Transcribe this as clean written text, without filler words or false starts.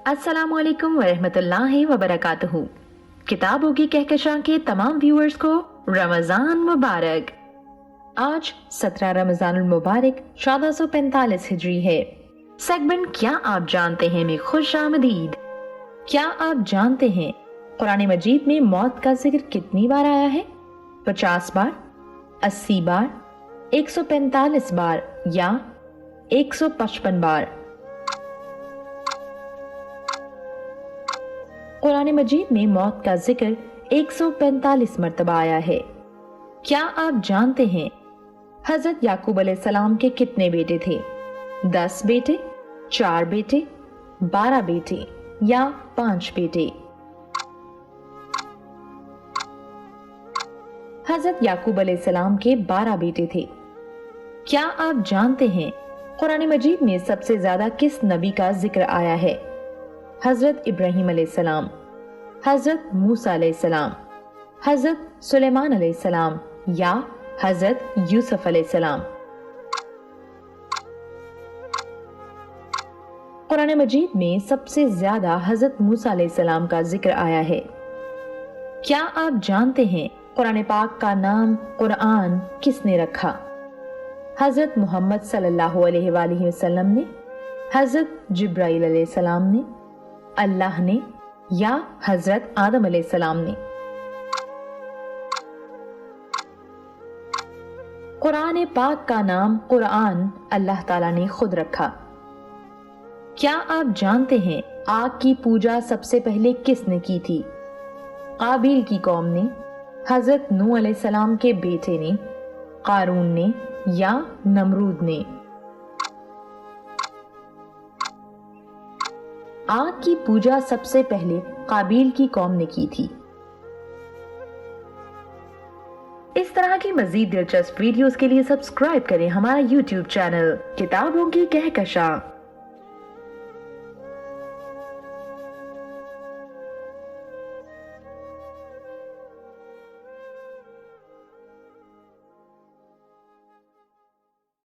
अस्सलाम वालेकुम वरहमतुल्लाहि वबरकातुहू। किताबों की कहकशां के तमाम व्यूअर्स को रमजान मुबारक। आज 17 रमजानुल मुबारक 1445 हिजरी है। सेगमेंट क्या आप जानते हैं में खुश आमदीद। क्या आप जानते हैं कुरान मजीद में मौत का जिक्र कितनी बार आया है? 50 बार, 80 बार, 145 बार या 155 बार? कुरान मजीद में मौत का जिक्र 145 मर्तबा आया है। क्या आप जानते हैं हजरत याकूब अलैहिस्सलाम के कितने बेटे थे? 10 बेटे, 4 बेटे, 12 बेटे या 5 बेटे? हजरत याकूब अलैहिस्सलाम के 12 बेटे थे। क्या आप जानते हैं कुरान मजीद में सबसे ज्यादा किस नबी का जिक्र आया है? हजरत इब्राहिम अलैहिस्सलाम, हजरत मूसा अलैहिस्सलाम, हजरत सुलेमान अलैहिस्सलाम या हजरत यूसुफ अलैहिस्सलाम? कुरान मजीद में सबसे ज्यादा हजरत मूसा अलैहिस्सलाम का जिक्र आया है। क्या आप जानते हैं कुरान पाक का नाम कुरान किसने रखा? हजरत मोहम्मद सल्लल्लाहु अलैहि वसल्लम ने, हजरत जिब्राइल अलैहिस्सलाम ने, अल्लाह ने या हजरत आदम अलैहिस्सलाम ने? कुरान पाक का नाम कुरान अल्लाह ताला ने खुद रखा। क्या आप जानते हैं आग की पूजा सबसे पहले किसने की थी? काबिल की कौम ने, हजरत नूह अलैहिस्सलाम के बेटे ने, कारून ने या नमरूद ने? आग की पूजा सबसे पहले काबिल की कौम ने की थी। इस तरह की मजीद दिलचस्प वीडियोस के लिए सब्सक्राइब करें हमारा YouTube चैनल किताबों की कहकशां।